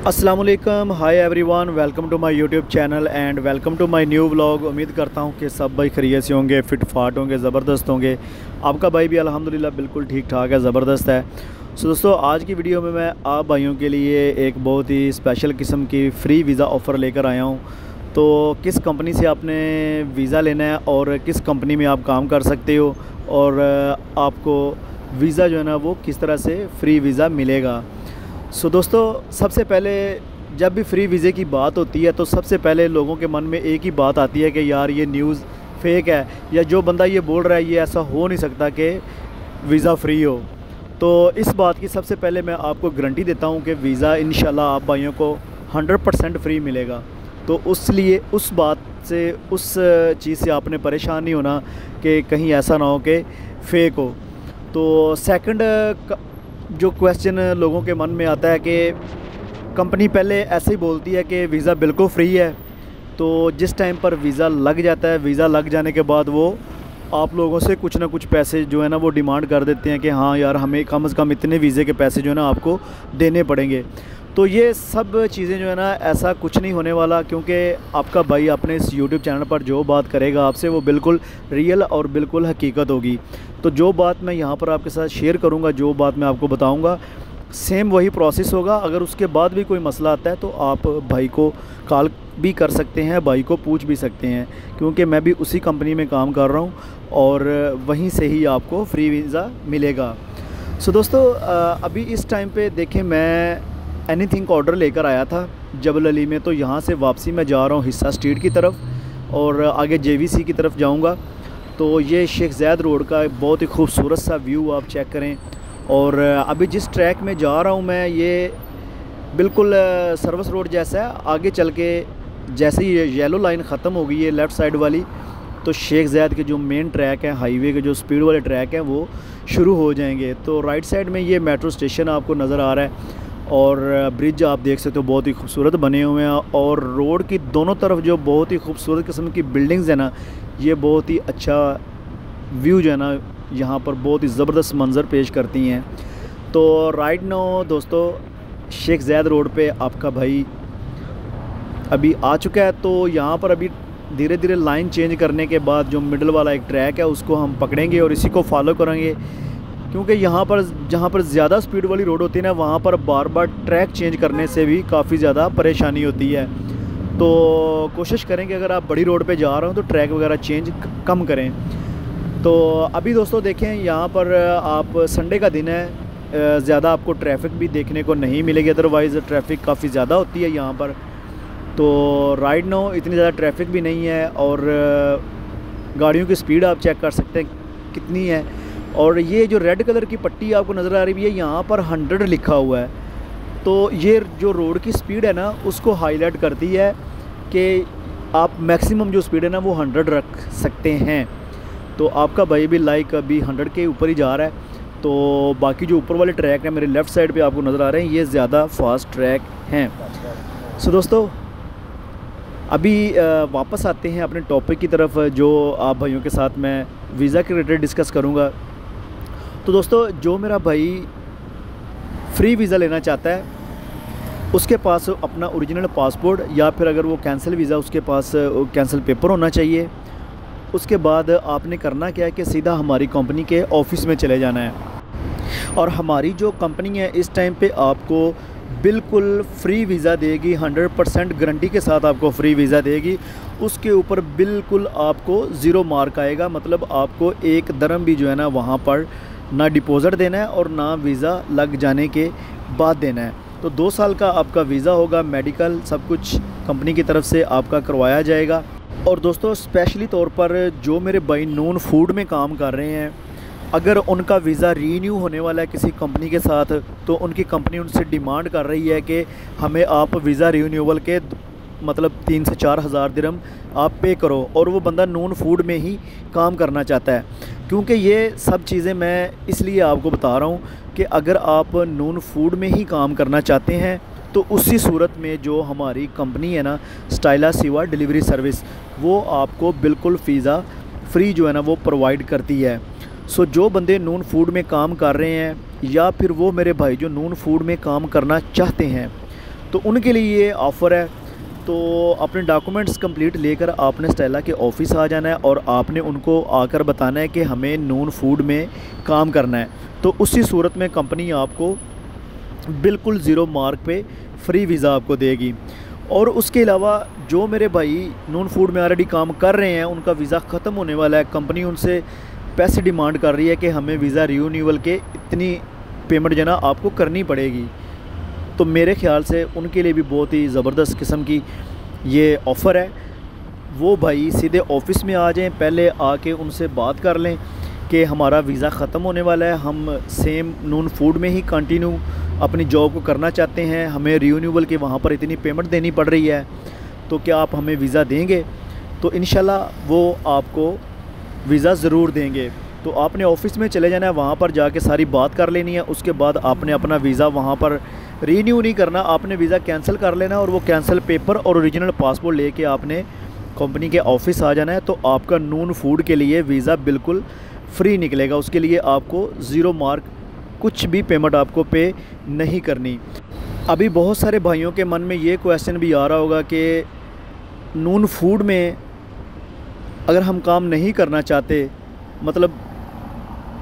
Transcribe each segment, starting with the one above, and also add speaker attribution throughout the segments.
Speaker 1: अस्सलाम वालेकुम, hi everyone, welcome to my YouTube channel and welcome to my new vlog. उम्मीद करता हूं कि सब भाई खैरियत से होंगे, फिट फाट होंगे, ज़बरदस्त होंगे। आपका भाई भी अल्हम्दुलिल्लाह बिल्कुल ठीक ठाक है, ज़बरदस्त है। सो दोस्तों, आज की वीडियो में मैं आप भाइयों के लिए एक बहुत ही स्पेशल किस्म की फ़्री वीज़ा ऑफ़र लेकर आया हूँ। तो किस कंपनी से आपने वीज़ा लेना है और किस कंपनी में आप काम कर सकते हो और आपको वीज़ा जो है ना वो किस तरह से फ़्री वीज़ा मिलेगा। सो दोस्तों, सबसे पहले जब भी फ्री वीज़े की बात होती है तो सबसे पहले लोगों के मन में एक ही बात आती है कि यार ये न्यूज़ फेक है, या जो बंदा ये बोल रहा है ये ऐसा हो नहीं सकता कि वीज़ा फ्री हो। तो इस बात की सबसे पहले मैं आपको गारंटी देता हूँ कि वीज़ा इंशाल्लाह आप भाइयों को 100% फ्री मिलेगा। तो उस बात से, उस चीज़ से आपने परेशान नहीं होना कि कहीं ऐसा ना हो कि फ़ेक हो। तो सेकंड जो क्वेश्चन लोगों के मन में आता है कि कंपनी पहले ऐसे ही बोलती है कि वीज़ा बिल्कुल फ्री है, तो जिस टाइम पर वीज़ा लग जाता है, वीज़ा लग जाने के बाद वो आप लोगों से कुछ ना कुछ पैसे जो है ना वो डिमांड कर देते हैं कि हाँ यार, हमें कम से कम इतने वीज़े के पैसे जो है ना आपको देने पड़ेंगे। तो ये सब चीज़ें जो है ना, ऐसा कुछ नहीं होने वाला, क्योंकि आपका भाई अपने इस यूट्यूब चैनल पर जो बात करेगा आपसे वो बिल्कुल रियल और बिल्कुल हकीकत होगी। तो जो बात मैं यहाँ पर आपके साथ शेयर करूँगा, जो बात मैं आपको बताऊँगा, सेम वही प्रोसेस होगा। अगर उसके बाद भी कोई मसला आता है तो आप भाई को कॉल भी कर सकते हैं, भाई को पूछ भी सकते हैं, क्योंकि मैं भी उसी कंपनी में काम कर रहा हूँ और वहीं से ही आपको फ्री वीज़ा मिलेगा। सो दोस्तों, अभी इस टाइम पे देखें, मैं एनीथिंग का ऑर्डर लेकर आया था जबल अली में। तो यहाँ से वापसी मैं जा रहा हूँ हिस्सा स्ट्रीट की तरफ और आगे JVC की तरफ जाऊँगा। तो ये शेख ज़ैद रोड का बहुत ही खूबसूरत सा व्यू आप चेक करें। और अभी जिस ट्रैक में जा रहा हूँ मैं, ये बिल्कुल सर्विस रोड जैसा है। आगे चल के जैसे ही ये येलो लाइन ख़त्म हो गई है लेफ़्ट साइड वाली, तो शेख ज़ैद के जो मेन ट्रैक हैं, हाईवे के जो स्पीड वाले ट्रैक हैं, वो शुरू हो जाएंगे। तो राइट साइड में ये मेट्रो स्टेशन आपको नज़र आ रहा है और ब्रिज आप देख सकते हो, बहुत ही खूबसूरत बने हुए हैं। और रोड की दोनों तरफ जो बहुत ही खूबसूरत किस्म की बिल्डिंग्स है ना, ये बहुत ही अच्छा व्यू जो है ना यहाँ पर बहुत ही ज़बरदस्त मंज़र पेश करती हैं। तो राइट नाउ दोस्तों, शेख ज़ैद रोड पे आपका भाई अभी आ चुका है। तो यहाँ पर अभी धीरे धीरे लाइन चेंज करने के बाद जो मिडल वाला एक ट्रैक है उसको हम पकड़ेंगे और इसी को फॉलो करेंगे, क्योंकि यहाँ पर जहाँ पर ज़्यादा स्पीड वाली रोड होती है ना, वहाँ पर बार बार ट्रैक चेंज करने से भी काफ़ी ज़्यादा परेशानी होती है। तो कोशिश करें कि अगर आप बड़ी रोड पे जा रहे हो तो ट्रैक वगैरह चेंज कम करें। तो अभी दोस्तों देखें, यहाँ पर आप संडे का दिन है, ज़्यादा आपको ट्रैफिक भी देखने को नहीं मिलेगी, अदरवाइज़ ट्रैफिक काफ़ी ज़्यादा होती है यहाँ पर। तो राइट नाउ इतनी ज़्यादा ट्रैफिक भी नहीं है और गाड़ियों की स्पीड आप चेक कर सकते हैं कितनी है। और ये जो रेड कलर की पट्टी आपको नज़र आ रही है, यहाँ पर 100 लिखा हुआ है। तो ये जो रोड की स्पीड है ना, उसको हाईलाइट करती है कि आप मैक्सिमम जो स्पीड है ना वो 100 रख सकते हैं। तो आपका भाई भी लाइक अभी 100 के ऊपर ही जा रहा है। तो बाकी जो ऊपर वाले ट्रैक हैं मेरे लेफ़्ट साइड पे आपको नज़र आ रहे हैं, ये ज़्यादा फास्ट ट्रैक हैं। सो दोस्तों, अभी वापस आते हैं अपने टॉपिक की तरफ, जो आप भाइयों के साथ मैं वीज़ा के रिलेटेड डिस्कस करूँगा। तो दोस्तों, जो मेरा भाई फ्री वीज़ा लेना चाहता है, उसके पास अपना ओरिजिनल पासपोर्ट या फिर अगर वो कैंसिल वीज़ा, उसके पास कैंसिल पेपर होना चाहिए। उसके बाद आपने करना क्या है कि सीधा हमारी कंपनी के ऑफ़िस में चले जाना है। और हमारी जो कंपनी है इस टाइम पे आपको बिल्कुल फ्री वीज़ा देगी, 100% गारंटी के साथ आपको फ्री वीज़ा देगी। उसके ऊपर बिल्कुल आपको ज़ीरो मार्क आएगा, मतलब आपको एक दरम भी जो है ना वहाँ पर ना डिपॉज़िट देना है और ना वीज़ा लग जाने के बाद देना है। तो 2 साल का आपका वीज़ा होगा, मेडिकल सब कुछ कंपनी की तरफ से आपका करवाया जाएगा। और दोस्तों, स्पेशली तौर पर जो मेरे भाई नून फूड में काम कर रहे हैं, अगर उनका वीज़ा रीन्यू होने वाला है किसी कंपनी के साथ, तो उनकी कंपनी उनसे डिमांड कर रही है कि हमें आप वीज़ा रीन्यूअल के मतलब 3 से 4 हज़ार दिरहम आप पे करो, और वो बंदा नून फूड में ही काम करना चाहता है। क्योंकि ये सब चीज़ें मैं इसलिए आपको बता रहा हूँ कि अगर आप नून फूड में ही काम करना चाहते हैं तो उसी सूरत में जो हमारी कंपनी है ना, स्टाइला सिवा डिलीवरी सर्विस, वो आपको बिल्कुल वीज़ा फ्री जो है ना वो प्रोवाइड करती है। सो जो बंदे नून फूड में काम कर रहे हैं या फिर वो मेरे भाई जो नून फूड में काम करना चाहते हैं, तो उनके लिए ये ऑफ़र है। तो अपने डॉक्यूमेंट्स कंप्लीट लेकर आपने स्टेला के ऑफ़िस आ जाना है और आपने उनको आकर बताना है कि हमें नून फूड में काम करना है। तो उसी सूरत में कंपनी आपको बिल्कुल ज़ीरो मार्क पे फ्री वीज़ा आपको देगी। और उसके अलावा जो मेरे भाई नून फूड में ऑलरेडी काम कर रहे हैं, उनका वीज़ा ख़त्म होने वाला है, कंपनी उनसे पैसे डिमांड कर रही है कि हमें वीज़ा रिन्यूअल के इतनी पेमेंट जो ना आपको करनी पड़ेगी। तो मेरे ख़्याल से उनके लिए भी बहुत ही ज़बरदस्त किस्म की ये ऑफ़र है। वो भाई सीधे ऑफ़िस में आ जाएं, पहले आके उनसे बात कर लें कि हमारा वीज़ा ख़त्म होने वाला है, हम सेम नून फूड में ही कंटिन्यू अपनी जॉब को करना चाहते हैं, हमें रिन्यूअल के वहाँ पर इतनी पेमेंट देनी पड़ रही है, तो क्या आप हमें वीज़ा देंगे? तो इंशाल्लाह वो आपको वीज़ा ज़रूर देंगे। तो आपने ऑफ़िस में चले जाना है, वहाँ पर जाके सारी बात कर लेनी है। उसके बाद आपने अपना वीज़ा वहाँ पर रीन्यू नहीं करना, आपने वीज़ा कैंसिल कर लेना और वो कैंसिल पेपर और ओरिजिनल पासपोर्ट लेके आपने कंपनी के ऑफ़िस आ जाना है। तो आपका नून फूड के लिए वीज़ा बिल्कुल फ्री निकलेगा। उसके लिए आपको ज़ीरो मार्क कुछ भी पेमेंट आपको पे नहीं करनी। अभी बहुत सारे भाइयों के मन में ये क्वेश्चन भी आ रहा होगा कि नून फूड में अगर हम काम नहीं करना चाहते, मतलब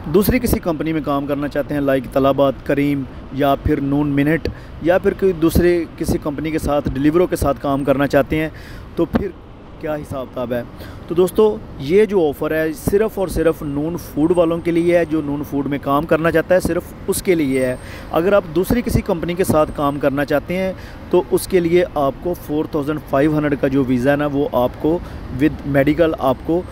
Speaker 1: दूसरी किसी कंपनी में काम करना चाहते हैं, लाइक तलाबात, करीम या फिर नून मिनट या फिर कोई दूसरे किसी कंपनी के साथ, डिलीवरों के साथ काम करना चाहते हैं, तो फिर क्या हिसाब किताब है? तो दोस्तों ये जो ऑफ़र है सिर्फ़ और सिर्फ नून फूड वालों के लिए है। जो नून फूड में काम करना चाहता है सिर्फ उसके लिए है। अगर आप दूसरी किसी कंपनी के साथ काम करना चाहते हैं तो उसके लिए आपको 4500 का जो वीज़ा है ना, वो आपको विद मेडिकल आपको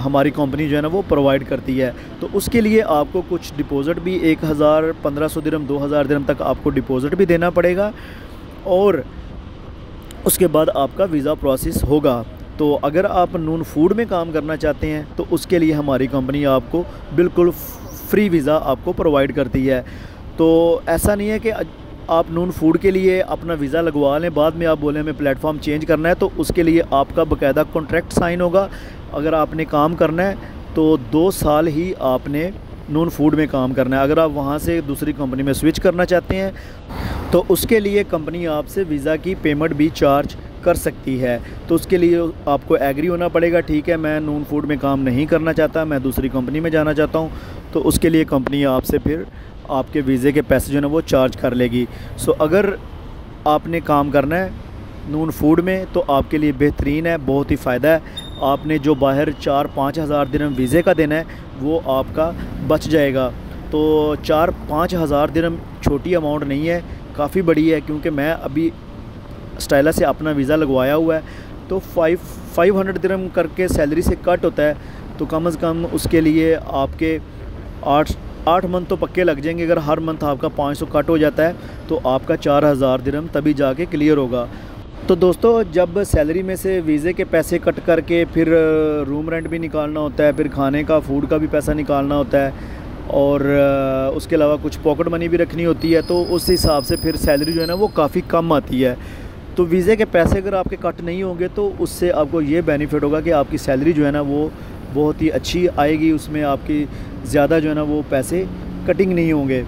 Speaker 1: हमारी कंपनी जो है ना वो प्रोवाइड करती है। तो उसके लिए आपको कुछ डिपॉज़िट भी 1000, 1500 दिरहम, 2000 दिरहम तक आपको डिपॉज़िट भी देना पड़ेगा और उसके बाद आपका वीज़ा प्रोसेस होगा। तो अगर आप नून फूड में काम करना चाहते हैं तो उसके लिए हमारी कंपनी आपको बिल्कुल फ्री वीज़ा आपको प्रोवाइड करती है। तो ऐसा नहीं है कि आप नून फूड के लिए अपना वीज़ा लगवा लें, बाद में आप बोलें हमें प्लेटफॉर्म चेंज करना है, तो उसके लिए आपका बाकायदा कॉन्ट्रैक्ट साइन होगा। अगर आपने काम करना है तो 2 साल ही आपने नून फूड में काम करना है। अगर आप वहाँ से दूसरी कंपनी में स्विच करना चाहते हैं तो उसके लिए कंपनी आपसे वीज़ा की पेमेंट भी चार्ज कर सकती है। तो उसके लिए आपको एग्री होना पड़ेगा, ठीक है मैं नून फूड में काम नहीं करना चाहता, मैं दूसरी कंपनी में जाना चाहता हूँ, तो उसके लिए कंपनी आपसे फिर आपके वीज़े के पैसे जो है वो चार्ज कर लेगी। सो अगर आपने काम करना है नून फूड में तो आपके लिए बेहतरीन है, बहुत ही फ़ायदा है। आपने जो बाहर 4-5 हज़ार दिरहम वीज़े का देना है वो आपका बच जाएगा। तो 4-5 हज़ार दिरहम छोटी अमाउंट नहीं है, काफ़ी बड़ी है, क्योंकि मैं अभी स्टाइला से अपना वीज़ा लगवाया हुआ है तो 500 दिरहम करके सैलरी से कट होता है। तो कम से कम उसके लिए आपके 8 मंथ तो पक्के लग जाएंगे। अगर हर मंथ आपका 500 कट हो जाता है तो आपका 4000 दिरहम तभी जाके क्लियर होगा। तो दोस्तों जब सैलरी में से वीज़े के पैसे कट करके फिर रूम रेंट भी निकालना होता है, फिर खाने का, फूड का भी पैसा निकालना होता है और उसके अलावा कुछ पॉकेट मनी भी रखनी होती है, तो उस हिसाब से फिर सैलरी जो है ना वो काफ़ी कम आती है। तो वीज़े के पैसे अगर आपके कट नहीं होंगे तो उससे आपको ये बेनिफिट होगा कि आपकी सैलरी जो है ना वो बहुत ही अच्छी आएगी, उसमें आपकी ज़्यादा जो है ना वो पैसे कटिंग नहीं होंगे।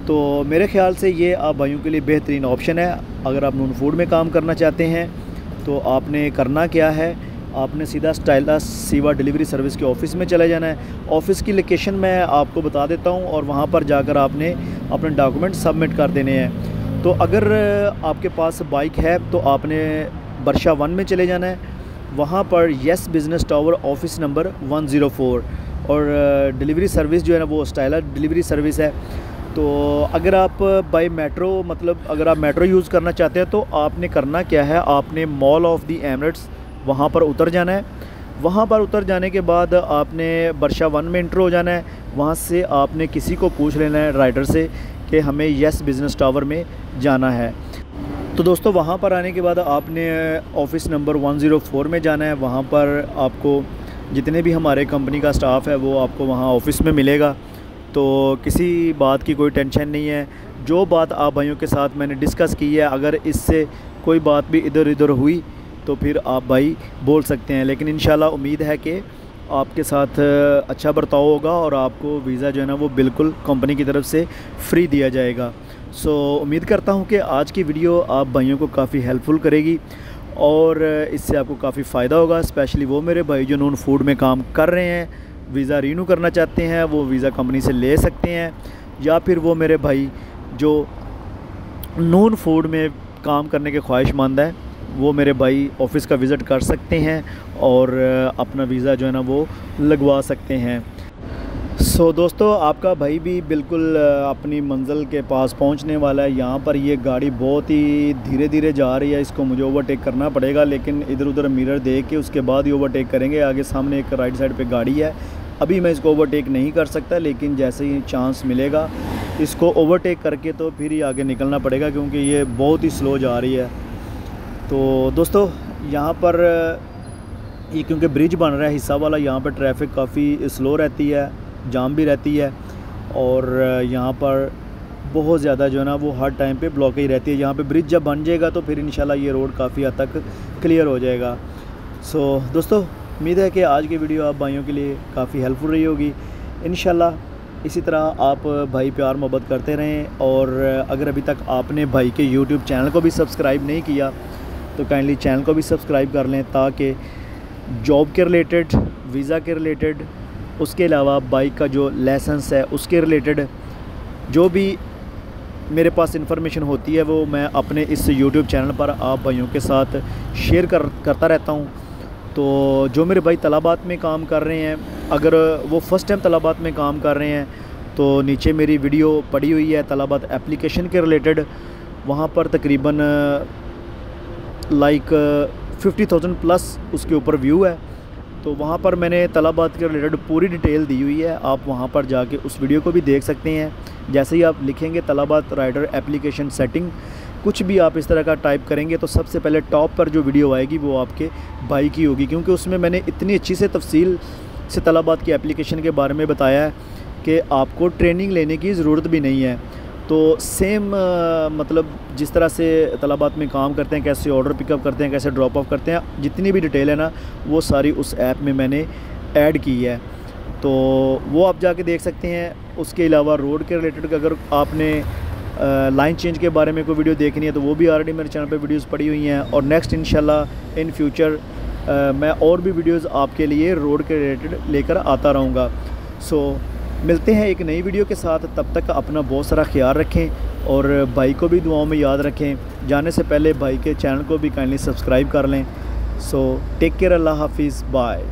Speaker 1: तो मेरे ख़्याल से ये आप भाइयों के लिए बेहतरीन ऑप्शन है। अगर आप नून फूड में काम करना चाहते हैं तो आपने करना क्या है, आपने सीधा स्टाइला सीवा डिलीवरी सर्विस के ऑफ़िस में चले जाना है। ऑफ़िस की लोकेशन मैं आपको बता देता हूँ और वहाँ पर जाकर आपने अपने डॉक्यूमेंट सबमिट कर देने हैं। तो अगर आपके पास बाइक है तो आपने बरशा 1 में चले जाना है, वहाँ पर yes business tower office number 104 और डिलीवरी सर्विस जो है ना वो स्टाइला डिलीवरी सर्विस है। तो अगर आप बाय मेट्रो, मतलब अगर आप मेट्रो यूज़ करना चाहते हैं तो आपने करना क्या है, आपने मॉल ऑफ़ दी एमिरेट्स वहाँ पर उतर जाना है। वहाँ पर उतर जाने के बाद आपने बरशा 1 में इंटर हो जाना है। वहाँ से आपने किसी को पूछ लेना है राइडर से कि हमें येस बिज़नेस टावर में जाना है। तो दोस्तों वहाँ पर आने के बाद आपने ऑफ़िस नंबर 104 में जाना है। वहाँ पर आपको जितने भी हमारे कंपनी का स्टाफ है वो आपको वहाँ ऑफ़िस में मिलेगा। तो किसी बात की कोई टेंशन नहीं है। जो बात आप भाइयों के साथ मैंने डिस्कस की है, अगर इससे कोई बात भी इधर उधर हुई तो फिर आप भाई बोल सकते हैं, लेकिन इंशाल्लाह उम्मीद है कि आपके साथ अच्छा बर्ताव होगा और आपको वीज़ा जो है ना वो बिल्कुल कंपनी की तरफ से फ्री दिया जाएगा। सो उम्मीद करता हूँ कि आज की वीडियो आप भाइयों को काफ़ी हेल्पफुल करेगी और इससे आपको काफ़ी फ़ायदा होगा। स्पेशली वो मेरे भाई जो नून फूड में काम कर रहे हैं, वीज़ा रीन्यू करना चाहते हैं, वो वीज़ा कंपनी से ले सकते हैं, या फिर वो मेरे भाई जो नून फूड में काम करने के ख्वाहिशमंद है, वो मेरे भाई ऑफ़िस का विज़िट कर सकते हैं और अपना वीज़ा जो है ना वो लगवा सकते हैं। सो दोस्तों, आपका भाई भी बिल्कुल अपनी मंजिल के पास पहुंचने वाला है। यहाँ पर ये गाड़ी बहुत ही धीरे धीरे जा रही है, इसको मुझे ओवरटेक करना पड़ेगा, लेकिन इधर उधर मिरर देख के उसके बाद ही ओवरटेक करेंगे। आगे सामने एक राइट साइड पे गाड़ी है, अभी मैं इसको ओवरटेक नहीं कर सकता, लेकिन जैसे ही चांस मिलेगा इसको ओवरटेक करके तो फिर ही आगे निकलना पड़ेगा, क्योंकि ये बहुत ही स्लो जा रही है। तो दोस्तों, यहाँ पर ये क्योंकि ब्रिज बन रहा है हिस्सा वाला, यहाँ पर ट्रैफिक काफ़ी स्लो रहती है, जाम भी रहती है, और यहाँ पर बहुत ज़्यादा जो है ना वो हर टाइम पे ब्लॉक ही रहती है। यहाँ पे ब्रिज जब बन जाएगा तो फिर इंशाल्लाह ये रोड काफ़ी हद तक क्लियर हो जाएगा। सो दोस्तों, उम्मीद है कि आज की वीडियो आप भाइयों के लिए काफ़ी हेल्पफुल रही होगी। इंशाल्लाह इसी तरह आप भाई प्यार मोहब्बत करते रहें, और अगर अभी तक आपने भाई के यूट्यूब चैनल को भी सब्सक्राइब नहीं किया तो काइंडली चैनल को भी सब्सक्राइब कर लें, ताकि जॉब के रिलेटेड, वीज़ा के रिलेटेड, उसके अलावा बाइक का जो लाइसेंस है उसके रिलेटेड जो भी मेरे पास इंफॉर्मेशन होती है वो मैं अपने इस यूट्यूब चैनल पर आप भाइयों के साथ शेयर करता रहता हूँ। तो जो मेरे भाई तलाबात में काम कर रहे हैं, अगर वो फ़र्स्ट टाइम तलाबात में काम कर रहे हैं तो नीचे मेरी वीडियो पड़ी हुई है तलाबात एप्लीकेशन के रिलेटेड। वहाँ पर तकरीबन लाइक 50,000 प्लस उसके ऊपर व्यू है, तो वहाँ पर मैंने तलाबात के रिलेटेड पूरी डिटेल दी हुई है। आप वहाँ पर जाके उस वीडियो को भी देख सकते हैं। जैसे ही आप लिखेंगे तलाबात राइडर एप्लीकेशन सेटिंग, कुछ भी आप इस तरह का टाइप करेंगे तो सबसे पहले टॉप पर जो वीडियो आएगी वो आपके भाई की होगी, क्योंकि उसमें मैंने इतनी अच्छी से तफसील से तलाबात की एप्लीकेशन के बारे में बताया है कि आपको ट्रेनिंग लेने की ज़रूरत भी नहीं है। तो सेम मतलब जिस तरह से तलाबात में काम करते हैं, कैसे ऑर्डर पिकअप करते हैं, कैसे ड्रॉप ऑफ करते हैं, जितनी भी डिटेल है ना वो सारी उस ऐप में मैंने ऐड की है, तो वो आप जाके देख सकते हैं। उसके अलावा रोड के रिलेटेड अगर आपने लाइन चेंज के बारे में कोई वीडियो देखनी है तो वो भी ऑलरेडी मेरे चैनल पे वीडियोस पड़ी हुई हैं, और नेक्स्ट इंशाल्लाह इन फ्यूचर मैं और भी वीडियोस आपके लिए रोड के रिलेटेड लेकर आता रहूँगा। सो मिलते हैं एक नई वीडियो के साथ, तब तक अपना बहुत सारा ख्याल रखें और भाई को भी दुआओं में याद रखें। जाने से पहले भाई के चैनल को भी काइंडली सब्सक्राइब कर लें। सो टेक केयर, अल्लाह हाफिज़, बाय।